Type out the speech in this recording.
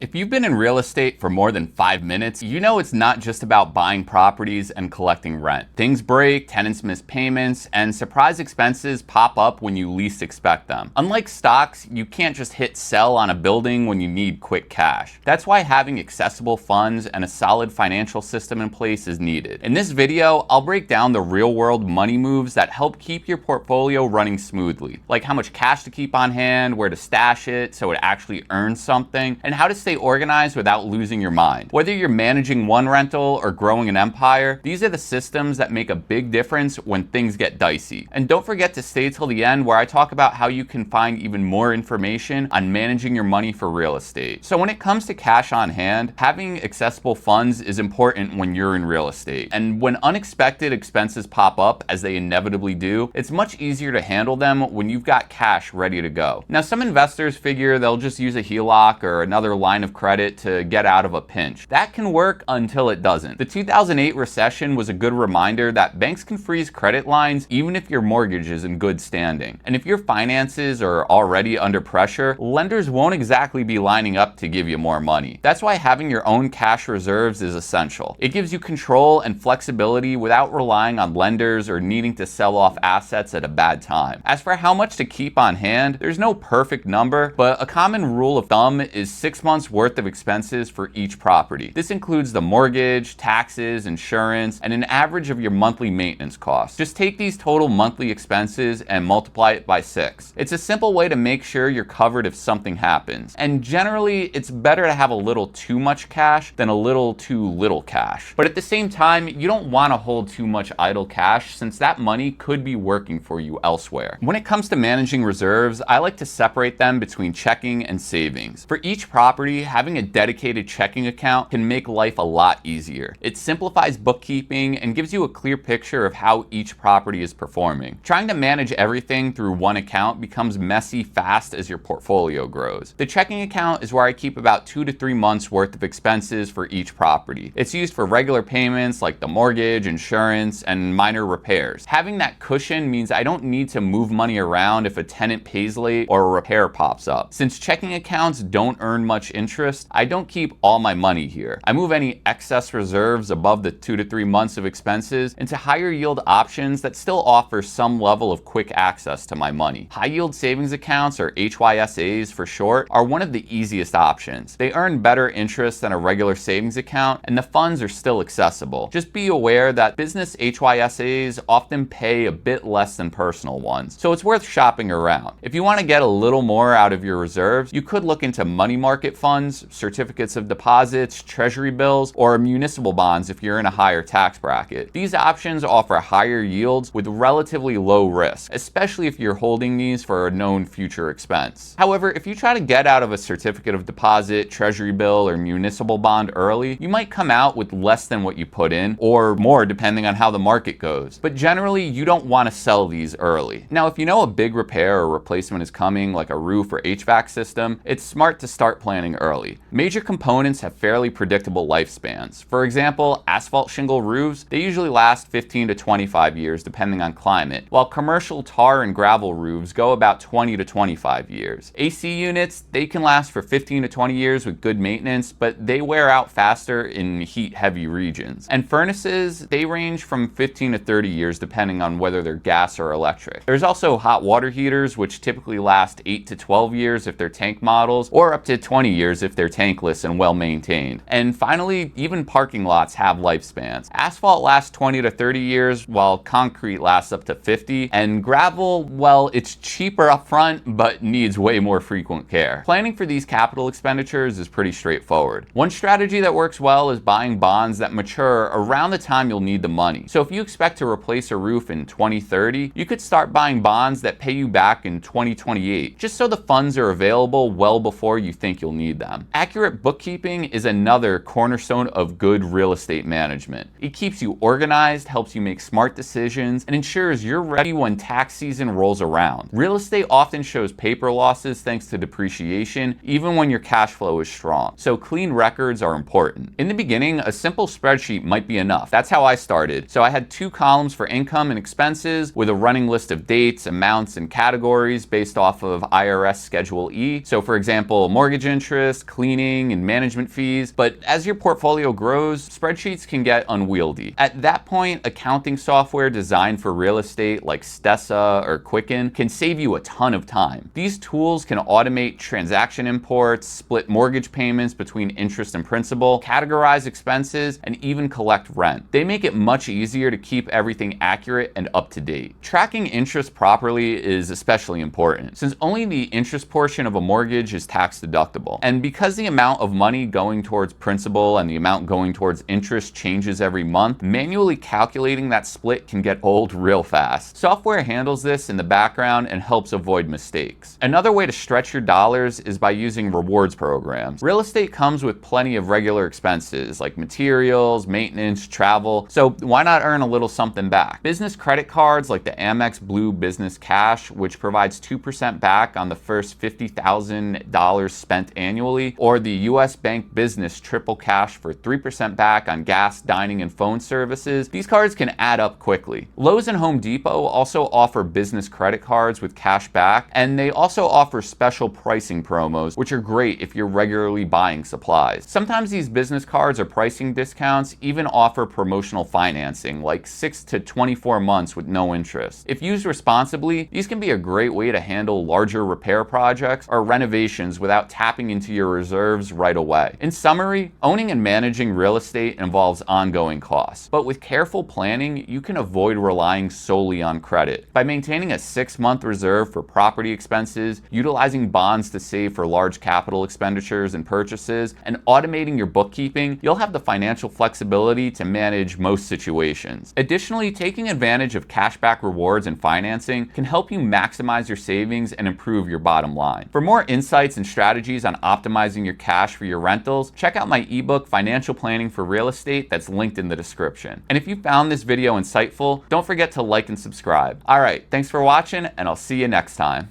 If you've been in real estate for more than 5 minutes, you know it's not just about buying properties and collecting rent. Things break, tenants miss payments, and surprise expenses pop up when you least expect them. Unlike stocks, you can't just hit sell on a building when you need quick cash. That's why having accessible funds and a solid financial system in place is needed. In this video, I'll break down the real-world money moves that help keep your portfolio running smoothly, like how much cash to keep on hand, where to stash it so it actually earns something, and how to stay organized without losing your mind. Whether you're managing one rental or growing an empire, these are the systems that make a big difference when things get dicey. And don't forget to stay till the end, where I talk about how you can find even more information on managing your money for real estate. So when it comes to cash on hand, having accessible funds is important when you're in real estate. And when unexpected expenses pop up, as they inevitably do, it's much easier to handle them when you've got cash ready to go. Now, some investors figure they'll just use a HELOC or another line of credit to get out of a pinch. That can work until it doesn't. The 2008 recession was a good reminder that banks can freeze credit lines even if your mortgage is in good standing. And if your finances are already under pressure, lenders won't exactly be lining up to give you more money. That's why having your own cash reserves is essential. It gives you control and flexibility without relying on lenders or needing to sell off assets at a bad time. As for how much to keep on hand, there's no perfect number, but a common rule of thumb is 6 months worth of expenses for each property. This includes the mortgage, taxes, insurance, and an average of your monthly maintenance costs. Just take these total monthly expenses and multiply it by 6. It's a simple way to make sure you're covered if something happens. And generally, it's better to have a little too much cash than a little too little cash. But at the same time, you don't want to hold too much idle cash, since that money could be working for you elsewhere. When it comes to managing reserves, I like to separate them between checking and savings. For each property, having a dedicated checking account can make life a lot easier. It simplifies bookkeeping and gives you a clear picture of how each property is performing. Trying to manage everything through one account becomes messy fast as your portfolio grows. The checking account is where I keep about 2 to 3 months worth of expenses for each property. It's used for regular payments like the mortgage, insurance, and minor repairs. Having that cushion means I don't need to move money around if a tenant pays late or a repair pops up. Since checking accounts don't earn much interest, I don't keep all my money here. I move any excess reserves above the 2 to 3 months of expenses into higher yield options that still offer some level of quick access to my money. High yield savings accounts, or HYSAs for short, are one of the easiest options. They earn better interest than a regular savings account, and the funds are still accessible. Just be aware that business HYSAs often pay a bit less than personal ones, so it's worth shopping around. If you want to get a little more out of your reserves, you could look into money market funds, certificates of deposits, treasury bills, or municipal bonds if you're in a higher tax bracket. These options offer higher yields with relatively low risk, especially if you're holding these for a known future expense. However, if you try to get out of a certificate of deposit, treasury bill, or municipal bond early, you might come out with less than what you put in, or more depending on how the market goes. But generally, you don't want to sell these early. Now, if you know a big repair or replacement is coming, like a roof or HVAC system, it's smart to start planning early. Major components have fairly predictable lifespans. For example, asphalt shingle roofs, they usually last 15 to 25 years depending on climate, while commercial tar and gravel roofs go about 20 to 25 years. AC units, they can last for 15 to 20 years with good maintenance, but they wear out faster in heat-heavy regions. And furnaces, they range from 15 to 30 years depending on whether they're gas or electric. There's also hot water heaters, which typically last 8 to 12 years if they're tank models, or up to 20 years if they're tankless and well maintained. And finally, even parking lots have lifespans. Asphalt lasts 20 to 30 years, while concrete lasts up to 50, and gravel, well, it's cheaper up front, but needs way more frequent care. Planning for these capital expenditures is pretty straightforward. One strategy that works well is buying bonds that mature around the time you'll need the money. So if you expect to replace a roof in 2030, you could start buying bonds that pay you back in 2028, just so the funds are available well before you think you'll need them. Accurate bookkeeping is another cornerstone of good real estate management. It keeps you organized, helps you make smart decisions, and ensures you're ready when tax season rolls around. Real estate often shows paper losses thanks to depreciation, even when your cash flow is strong. So clean records are important. In the beginning, a simple spreadsheet might be enough. That's how I started. So I had 2 columns for income and expenses with a running list of dates, amounts, and categories based off of IRS Schedule E. So for example, mortgage interest, interest, cleaning, and management fees. But as your portfolio grows, spreadsheets can get unwieldy. At that point, accounting software designed for real estate like Stessa or Quicken can save you a ton of time. These tools can automate transaction imports, split mortgage payments between interest and principal, categorize expenses, and even collect rent. They make it much easier to keep everything accurate and up to date. Tracking interest properly is especially important, since only the interest portion of a mortgage is tax deductible. And because the amount of money going towards principal and the amount going towards interest changes every month, manually calculating that split can get old real fast. Software handles this in the background and helps avoid mistakes. Another way to stretch your dollars is by using rewards programs. Real estate comes with plenty of regular expenses like materials, maintenance, travel, so why not earn a little something back? Business credit cards like the Amex Blue Business Cash, which provides 2% back on the first $50,000 spent annually, or the US Bank Business Triple Cash for 3% back on gas, dining, and phone services. These cards can add up quickly. Lowe's and Home Depot also offer business credit cards with cash back, and they also offer special pricing promos, which are great if you're regularly buying supplies. Sometimes these business cards or pricing discounts even offer promotional financing, like 6 to 24 months with no interest. If used responsibly, these can be a great way to handle larger repair projects or renovations without tapping into your reserves right away. In summary, owning and managing real estate involves ongoing costs, but with careful planning, you can avoid relying solely on credit. By maintaining a 6-month reserve for property expenses, utilizing bonds to save for large capital expenditures and purchases, and automating your bookkeeping, you'll have the financial flexibility to manage most situations. Additionally, taking advantage of cashback rewards and financing can help you maximize your savings and improve your bottom line. For more insights and strategies on optimizing your cash for your rentals, check out my ebook, Financial Planning for Real Estate, that's linked in the description. And if you found this video insightful, don't forget to like and subscribe. All right, thanks for watching, and I'll see you next time.